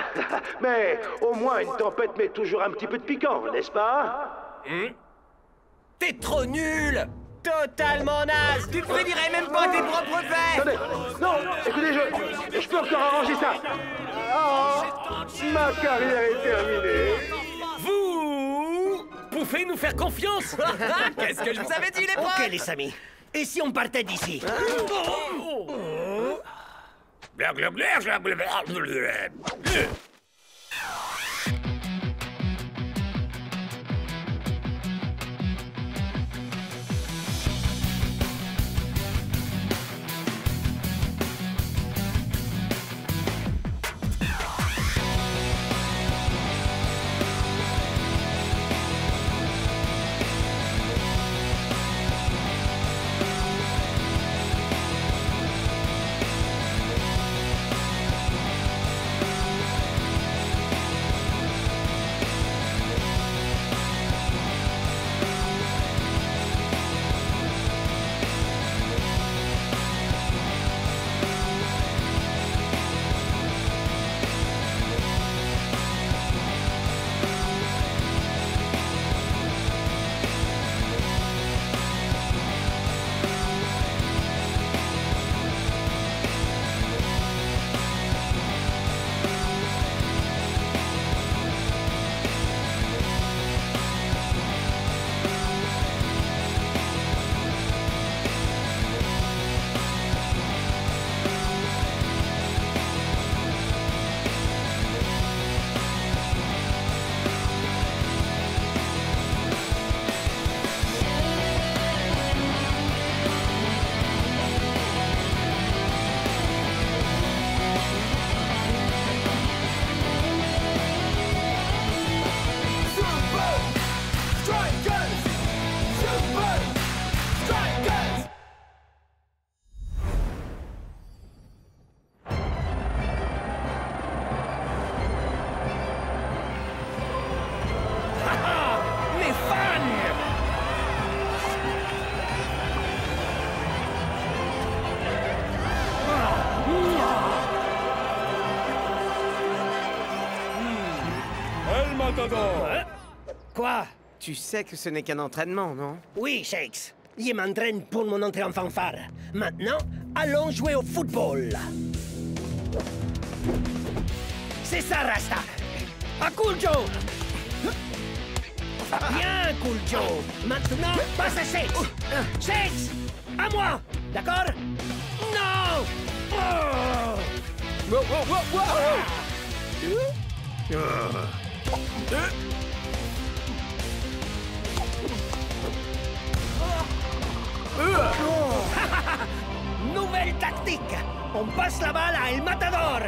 Mais au moins une tempête met toujours un petit peu de piquant, n'est-ce pas? T'es trop nul. Totalement naze. Tu ne dirais même pas tes propres faits. Attendez, non, écoutez, je peux encore arranger ça. Oh, ma carrière est terminée. Vous pouvez nous faire confiance. Qu'est-ce que je vous avais dit, les potes? Ok, les amis. Et si on partait d'ici? Matador! Quoi? Tu sais que ce n'est qu'un entraînement, non? Oui, Shakes. Il m'entraîne pour mon entrée en fanfare. Maintenant, allons jouer au football. C'est ça, Rasta. À Cool Joe! Bien, Cool Joe. Maintenant, passe à Shakes. Shakes, à moi. D'accord? Non! Oh! Nouvelle tactique. On passe la balle à El Matador.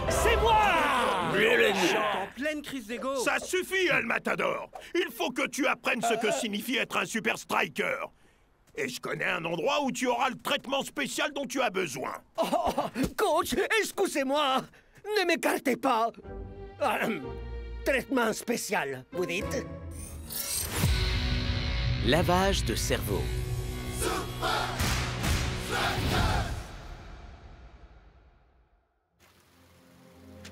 C'est moi! En pleine crise d'ego. Ça suffit, El Matador. Il faut que tu apprennes ce que signifie être un super striker. Et je connais un endroit où tu auras le traitement spécial dont tu as besoin. Oh, coach, excusez-moi. Ne m'écartez pas. Traitement spécial, vous dites? Lavage de cerveau.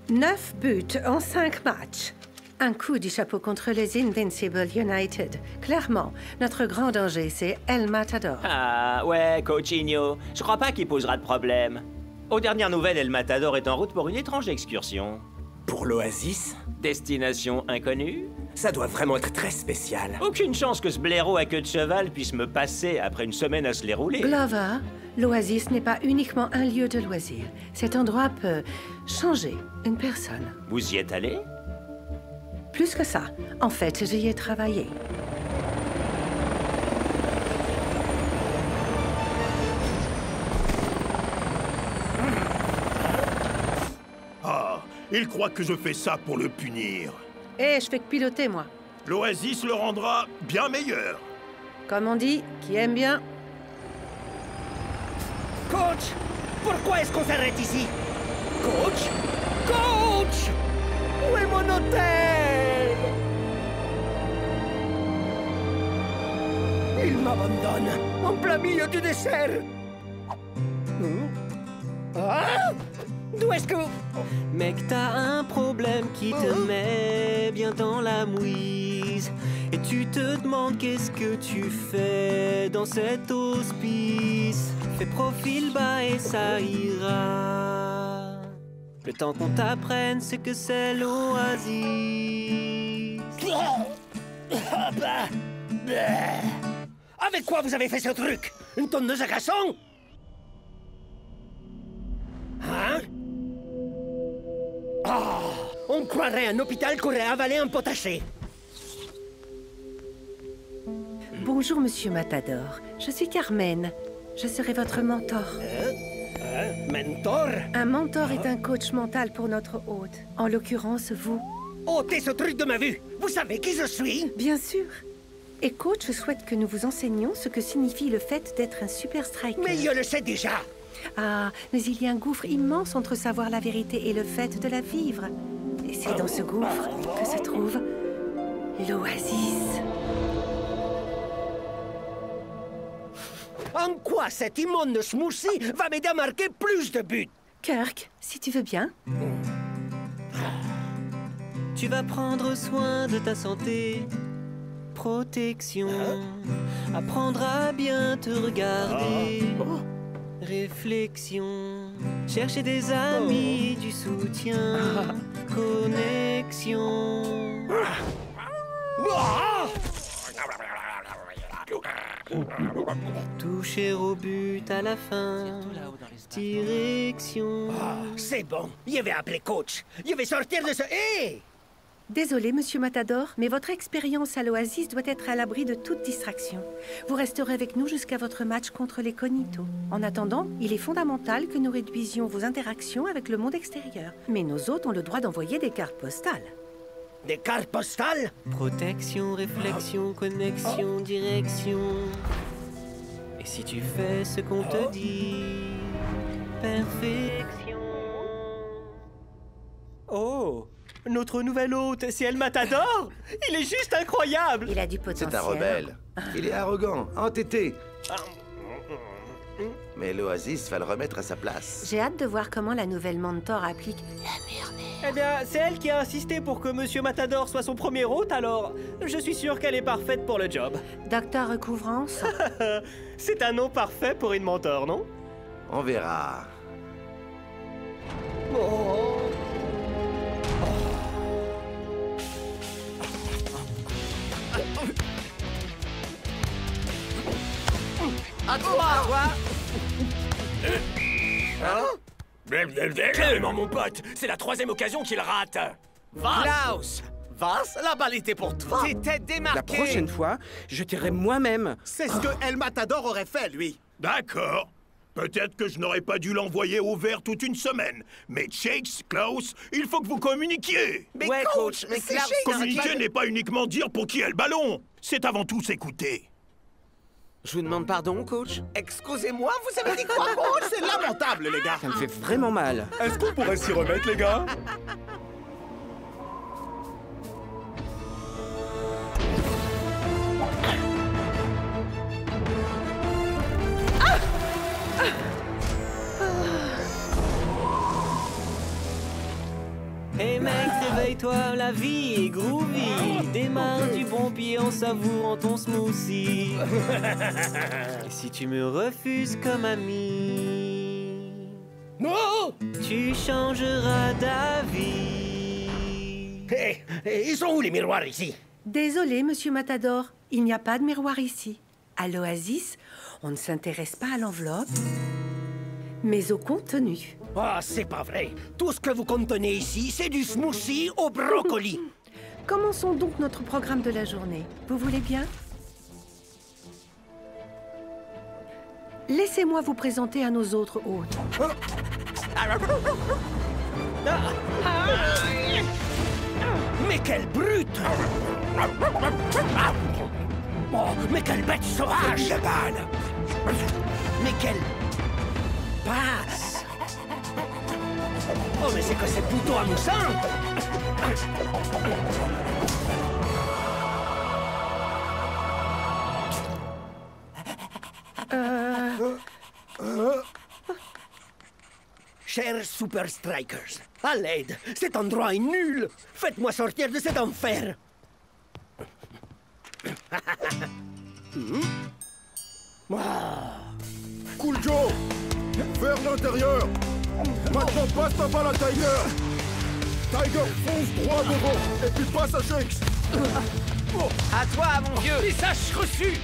9 buts en 5 matchs. Un coup du chapeau contre les Invincible United. Clairement, notre grand danger, c'est El Matador. Ah, ouais, Coachinho. Je crois pas qu'il posera de problème. Aux dernières nouvelles, El Matador est en route pour une étrange excursion. Pour l'Oasis? Destination inconnue? Ça doit vraiment être très spécial. Aucune chance que ce blaireau à queue de cheval puisse me passer après une semaine à se les rouler. Glover, l'Oasis n'est pas uniquement un lieu de loisirs. Cet endroit peut changer une personne. Vous y êtes allé? Plus que ça. En fait, j'y ai travaillé. Ah, il croit que je fais ça pour le punir. Eh, je fais que piloter, moi. L'Oasis le rendra bien meilleur. Comme on dit, qui aime bien. Coach, pourquoi est-ce qu'on s'arrête ici? Coach? Coach! Où est mon hôtel? Il m'abandonne en plein milieu du dessert. Ah? D'où est-ce que... Mec, t'as un problème qui te met bien dans la mouise. Et tu te demandes qu'est-ce que tu fais dans cet hospice. Fais profil bas et ça ira. Le temps qu'on t'apprenne ce que c'est l'Oasis. Avec quoi vous avez fait ce truc? Une tondeuse à glaçons? Hein? Oh, on croirait un hôpital qui aurait avalé un potager. Bonjour, Monsieur Matador. Je suis Carmen. Je serai votre mentor. Mentor? Un mentor est un coach mental pour notre hôte. En l'occurrence, vous. Ôtez ce truc de ma vue! Vous savez qui je suis? Bien sûr. Et coach souhaite que nous vous enseignions ce que signifie le fait d'être un super striker. Mais je le sais déjà! Ah, mais il y a un gouffre immense entre savoir la vérité et le fait de la vivre. Et c'est dans ce gouffre que se trouve l'Oasis. En quoi cet immonde smoothie va m'aider à marquer plus de buts? Kirk, si tu veux bien. Tu vas prendre soin de ta santé. Protection. Apprendre à bien te regarder. Réflexion. Chercher des amis, du soutien. Connexion. Toucher au but à la fin. Direction. C'est bon, je vais appeler coach. Je vais sortir de ce... Hé! Désolé, Monsieur Matador, mais votre expérience à l'Oasis doit être à l'abri de toute distraction. Vous resterez avec nous jusqu'à votre match contre les Cognitos. En attendant, il est fondamental que nous réduisions vos interactions avec le monde extérieur. Mais nos hôtes ont le droit d'envoyer des cartes postales. Des cartes postales? Protection, réflexion, connexion, direction. Et si tu fais ce qu'on te dit, perfection. Oh! Notre nouvel hôte, c'est El Matador? Il est juste incroyable! Il a du potentiel. C'est un rebelle. Il est arrogant, entêté. Mais l'Oasis va le remettre à sa place. J'ai hâte de voir comment la nouvelle mentor applique la murmure. Eh bien, c'est elle qui a insisté pour que Monsieur Matador soit son premier hôte, alors je suis sûr qu'elle est parfaite pour le job. Docteur Recouvrance. C'est un nom parfait pour une mentor, non? On verra. Oh. À toi. Clément, mon pote, c'est la 3e occasion qu'il rate. Klaus! Vas, la balle était pour toi. T'étais démarqué. La prochaine fois, je tirerai moi-même. C'est ce que El Matador aurait fait, lui. D'accord. Peut-être que je n'aurais pas dû l'envoyer au vert toute une semaine. Mais Shakes, Klaus, il faut que vous communiquiez. Mais ouais, coach, mais Klaus... Communiquer n'est pas uniquement dire pour qui est le ballon. C'est avant tout s'écouter. Je vous demande pardon, coach. Excusez-moi, vous avez dit quoi, coach? C'est lamentable, les gars. Ça me fait vraiment mal. Est-ce qu'on pourrait s'y remettre, les gars? Hey mec, réveille-toi, la vie est groovy. Démarre du bon pied en savourant ton smoothie. Et si tu me refuses comme ami, Non! tu changeras d'avis. Hé, ils sont où les miroirs ici? Désolé, Monsieur Matador, il n'y a pas de miroir ici. À l'Oasis, on ne s'intéresse pas à l'enveloppe, mais au contenu. Ah, c'est pas vrai. Tout ce que vous contenez ici, c'est du smoothie au brocoli. Commençons donc notre programme de la journée. Vous voulez bien? Laissez-moi vous présenter à nos autres hôtes. Mais quelle brute! Oh, mais quelle bête sauvage! Mais quelle passe! Oh, mais c'est que c'est plutôt amusant! Chers Super Strikers, à l'aide! Cet endroit est nul! Faites-moi sortir de cet enfer! Cool Joe! Vers l'intérieur! Maintenant passe ta balle à Tiger! Tiger fonce droit devant et puis passe à Shakes! À toi, mon vieux. Message reçu.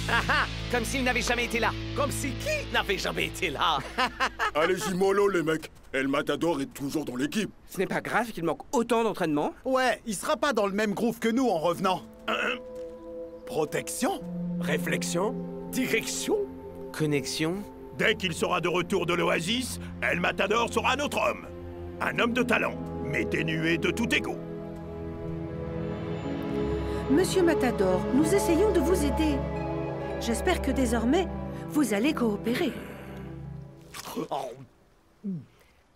Ah ah, comme s'il n'avait jamais été là. Comme si qui n'avait jamais été là? Allez-y mollo les mecs! El Matador est toujours dans l'équipe! Ce n'est pas grave qu'il manque autant d'entraînement. Ouais, il sera pas dans le même groove que nous en revenant. Protection? Réflexion? Direction? Connexion? Dès qu'il sera de retour de l'Oasis, El Matador sera notre homme. Un homme de talent, mais dénué de tout égo. Monsieur Matador, nous essayons de vous aider. J'espère que désormais, vous allez coopérer.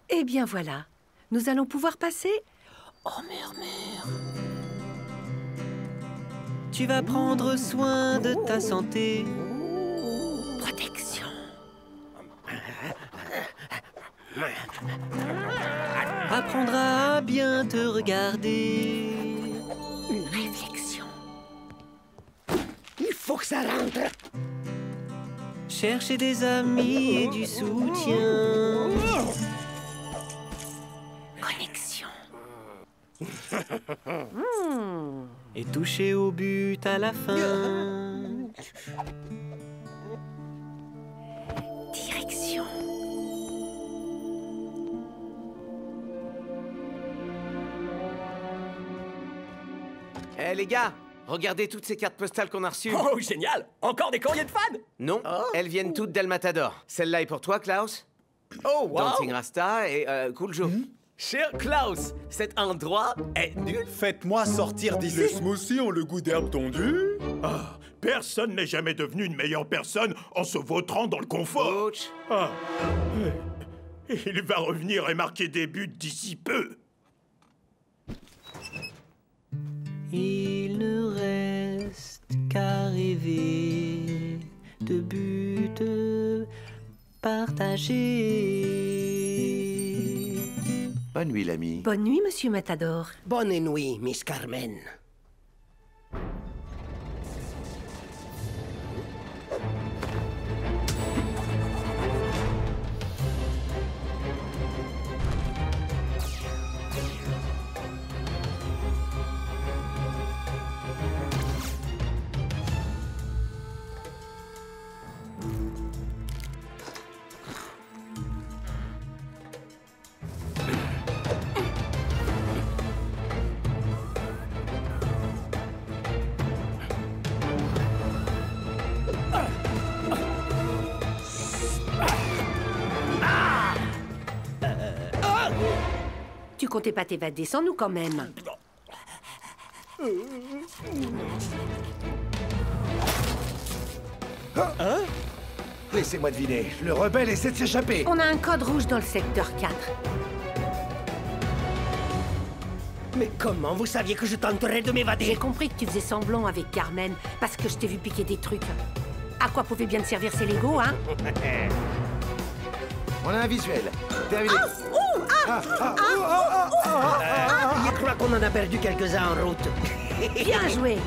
Eh bien voilà, nous allons pouvoir passer au murmure. Tu vas prendre soin de ta santé. Protection. Apprendras à bien te regarder. Réflexion. Il faut que ça rentre. Chercher des amis et du soutien. Connexion. Et toucher au but à la fin. Direction. Eh les gars, regardez toutes ces cartes postales qu'on a reçues. Oh, génial! Encore des courriers de fans? Non, elles viennent toutes d'El Matador. Celle-là est pour toi, Klaus. Oh, wow! Dancing Rasta et Cool Joe. Cher Klaus, cet endroit est nul. Faites-moi sortir d'ici. Les smoothies ont le goût d'herbe tondue. Ah, personne n'est jamais devenu une meilleure personne en se vautrant dans le confort. Coach. Ah. Il va revenir et marquer des buts d'ici peu. Il ne reste qu'à rêver de buts partagés. Bonne nuit, l'ami. Bonne nuit, monsieur Matador. Bonne nuit, Miss Carmen. Tu comptais pas t'évader sans nous quand même. Hein? Laissez-moi deviner. Le rebelle essaie de s'échapper. On a un code rouge dans le secteur 4. Mais comment vous saviez que je tenterais de m'évader? J'ai compris que tu faisais semblant avec Carmen parce que je t'ai vu piquer des trucs. À quoi pouvaient bien te servir ces Legos, hein? On a un visuel. Terminé. Je crois qu'on en a perdu quelques-uns en route. Bien joué.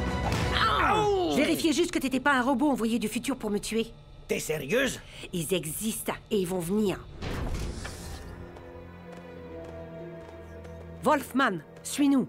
Je vérifiais juste que t'étais pas un robot envoyé du futur pour me tuer. T'es sérieuse? Ils existent et ils vont venir. Wolfman, suis-nous.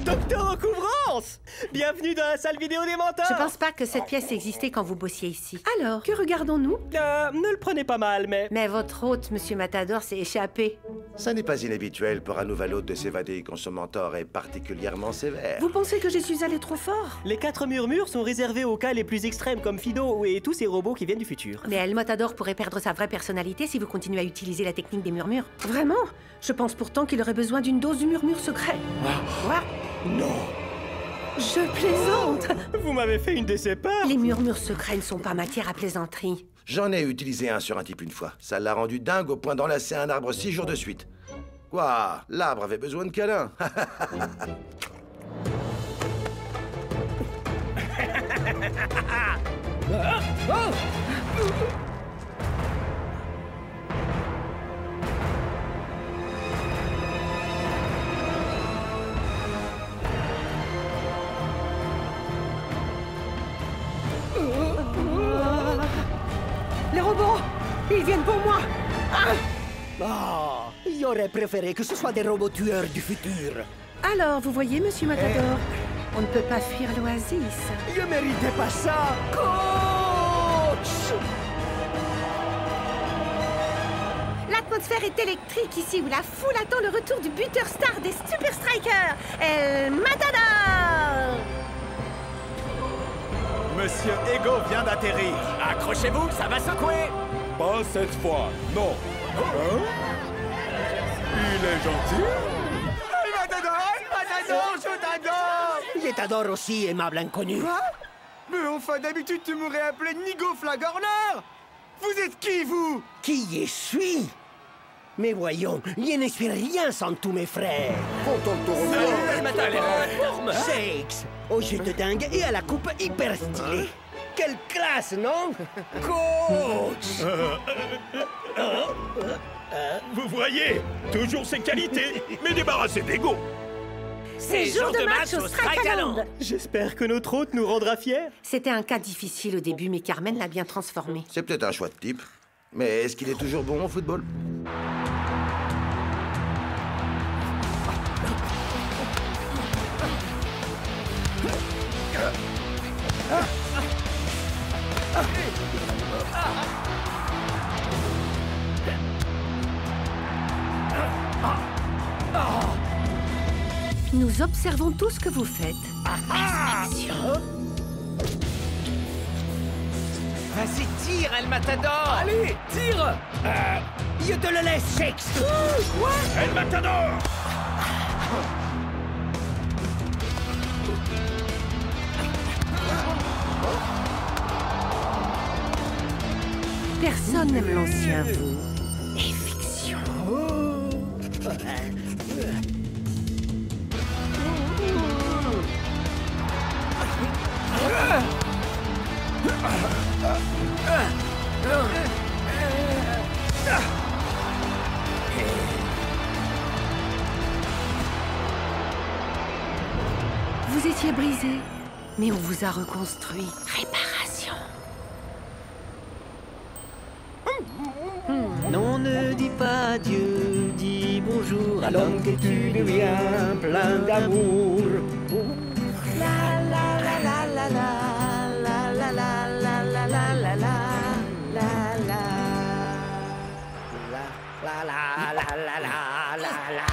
Docteur Encouvrance! Bienvenue dans la salle vidéo des mentors! Je pense pas que cette pièce existait quand vous bossiez ici. Alors, que regardons-nous? Ne le prenez pas mal, mais... Mais votre hôte, monsieur Matador, s'est échappé. Ça n'est pas inhabituel pour un nouvel hôte de s'évader quand son mentor est particulièrement sévère. Vous pensez que je suis allé trop fort? Les 4 murmures sont réservés aux cas les plus extrêmes comme Fido et tous ces robots qui viennent du futur. Mais El Matador pourrait perdre sa vraie personnalité si vous continuez à utiliser la technique des murmures. Vraiment? Je pense pourtant qu'il aurait besoin d'une dose du murmure secret. Quoi? Non. Je plaisante. Vous m'avez fait une de ces peurs. Les murmures secrets ne sont pas matière à plaisanterie. J'en ai utilisé un sur un type une fois. Ça l'a rendu dingue au point d'enlacer un arbre 6 jours de suite. Quoi? L'arbre avait besoin de câlin. Les robots, ils viennent pour moi. J'aurais préféré que ce soit des robots tueurs du futur. Alors, vous voyez, monsieur Matador, on ne peut pas fuir l'oasis. Je méritais pas ça, coach! L'atmosphère est électrique ici où la foule attend le retour du buteur star des Super Strikers, El Matador! Monsieur Ego vient d'atterrir. Accrochez-vous, ça va secouer. Pas cette fois, non. Hein? Il est gentil. Il m'adore, je t'adore. Je t'adore aussi, aimable inconnu. Quoi? Mais enfin, d'habitude, tu m'aurais appelé Nigo Flagorner. Vous êtes qui, vous? Qui je suis? Mais voyons, je ne suis rien sans tous mes frères. Content de te revoir. Shakes, au jeu de dingue et à la coupe hyper stylée. Quelle classe, non? Coach! Vous voyez, toujours ses qualités, mais débarrassé d'ego. C'est jour de match au Strikaland. J'espère que notre hôte nous rendra fiers. C'était un cas difficile au début, mais Carmen l'a bien transformé. C'est peut-être un choix de type. Mais est-ce qu'il est toujours bon au football? Nous observons tout ce que vous faites. Inspection. Vas-y, tire, El Matador. Allez, tire. Je te le laisse, Shakes. El Matador. Personne n'aime l'ancien vous. Et fiction. Vous étiez brisé, mais on vous a reconstruit. Réparation. Non, ne dis pas adieu, dis bonjour à l'homme que tu deviens, plein d'amour. La la la la la la la la la la la la la la la la la.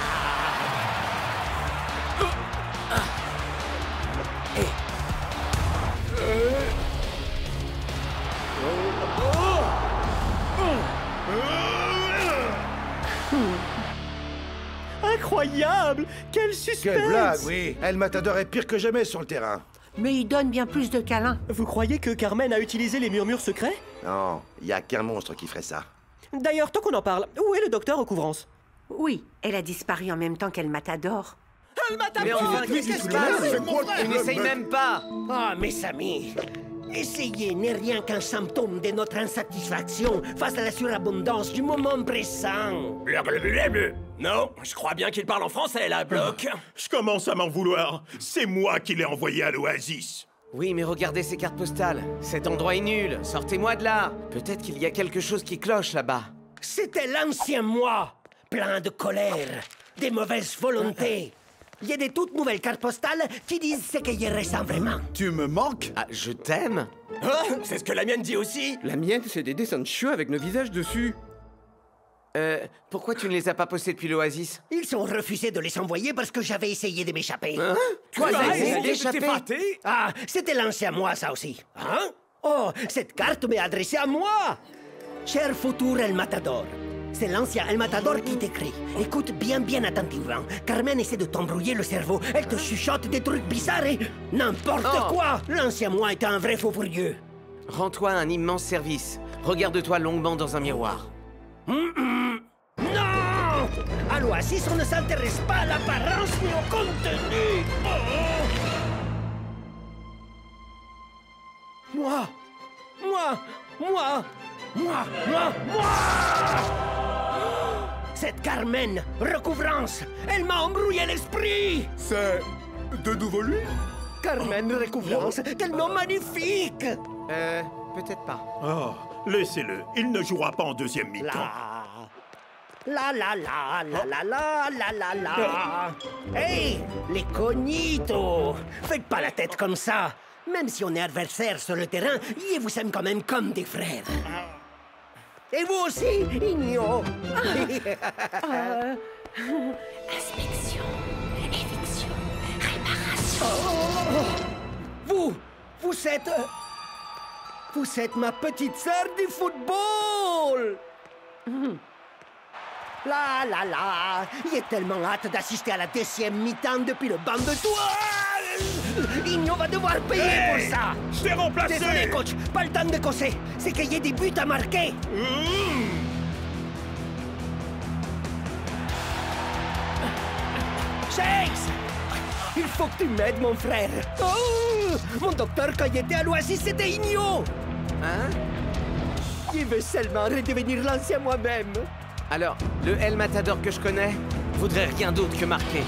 Incroyable! Quel suspense! Quelle blague, oui! El Matador est pire que jamais sur le terrain. Mais il donne bien plus de câlins. Vous croyez que Carmen a utilisé les murmures secrets? Non, il y a qu'un monstre qui ferait ça. D'ailleurs, tant qu'on en parle, où est le docteur Recouvrance? Oui, elle a disparu en même temps qu'El Matador. Mais enfin, qu'est-ce qui se passe? Tu n'essayes même pas. Ah, mes amis, essayer n'est rien qu'un symptôme de notre insatisfaction face à la surabondance du moment présent. Non, je crois bien qu'il parle en français, là, Bloc. Je commence à m'en vouloir. C'est moi qui l'ai envoyé à l'Oasis. Oui, mais regardez ces cartes postales. Cet endroit est nul. Sortez-moi de là. Peut-être qu'il y a quelque chose qui cloche là-bas. C'était l'ancien moi, plein de colère, des mauvaises volontés. Il y a des toutes nouvelles cartes postales qui disent ce qu'il y ressent vraiment. Tu me manques? Ah, je t'aime. C'est ce que la mienne dit aussi. La mienne, c'est des dessins de chiots avec nos visages dessus. Pourquoi tu ne les as pas postés depuis l'Oasis? Ils ont refusé de les envoyer parce que j'avais essayé de m'échapper. Hein? Toi, as essayé d'échapper? Ah, c'était l'ancien moi, ça aussi. Hein? Oh, cette carte m'est adressée à moi. Cher futur El Matador, c'est l'ancien El Matador qui t'écrit. Écoute bien attentivement. Carmen essaie de t'embrouiller le cerveau. Elle te chuchote des trucs bizarres et... N'importe quoi. L'ancien moi est un vrai faux furieux. Rends-toi un immense service. Regarde-toi longuement dans un miroir. Non! À l'Oasis, on ne s'intéresse pas à l'apparence mais au contenu. Moi! Cette Carmen, Recouvrance, elle m'a embrouillé l'esprit. C'est de nouveau lui? Carmen Recouvrance, quel nom magnifique. Peut-être pas. Oh, laissez-le. Il ne jouera pas en deuxième mi-temps. La. Hey, les cognitos! Faites pas la tête comme ça. Même si on est adversaires sur le terrain, ils vous aiment quand même comme des frères. Et vous aussi, Igno. Inspection, éviction, réparation. Vous êtes ma petite sœur du football. J'ai tellement hâte d'assister à la deuxième mi-temps depuis le banc de toile. Igno va devoir payer pour ça. Je t'ai remplacé. Désolé, coach, pas le temps de causer. C'est qu'il y a des buts à marquer. Shakes, il faut que tu m'aides, mon frère. Oh, mon docteur, quand il était à l'Oasis, c'était Igno. Hein? Il veut seulement redevenir l'ancien moi-même. Alors, le El Matador que je connais voudrait rien d'autre que marquer.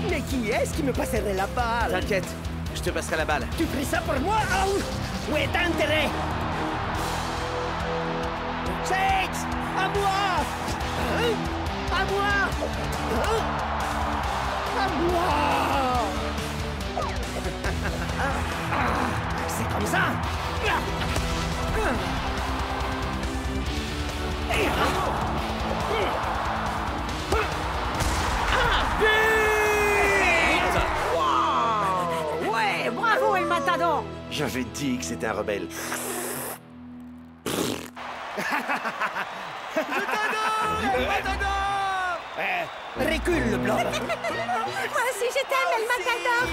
Mais qui est-ce qui me passerait la balle? T'inquiète, je te passerai la balle. Tu ferais ça pour moi? Oh, où est intérêt? Shakes, à moi! Hein? À moi! Hein? À moi! C'est comme ça! Ouais, bravo El Matador. J'avais dit que c'était un rebelle. Recule le blanc. Moi aussi, je t'aime, El Matador.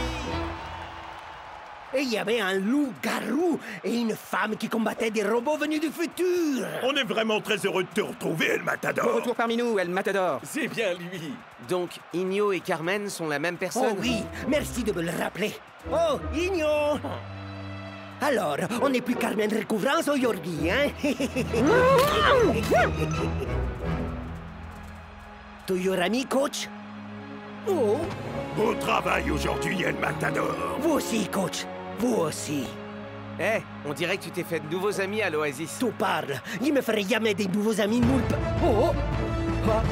Et il y avait un loup-garou et une femme qui combattaient des robots venus du futur. On est vraiment très heureux de te retrouver, El Matador. Retour parmi nous, El Matador. C'est bien lui. Donc, Igno et Carmen sont la même personne? Oh oui, merci de me le rappeler. Oh, Igno! Alors, on n'est plus Carmen Recouvrance aujourd'hui, hein? Toujours ami, coach? Oh. Beau travail aujourd'hui, El Matador. Vous aussi, coach. Vous aussi. Eh, on dirait que tu t'es fait de nouveaux amis à l'Oasis. Tu parles. Je me ferai jamais des nouveaux amis moulpes. Oh. Ah.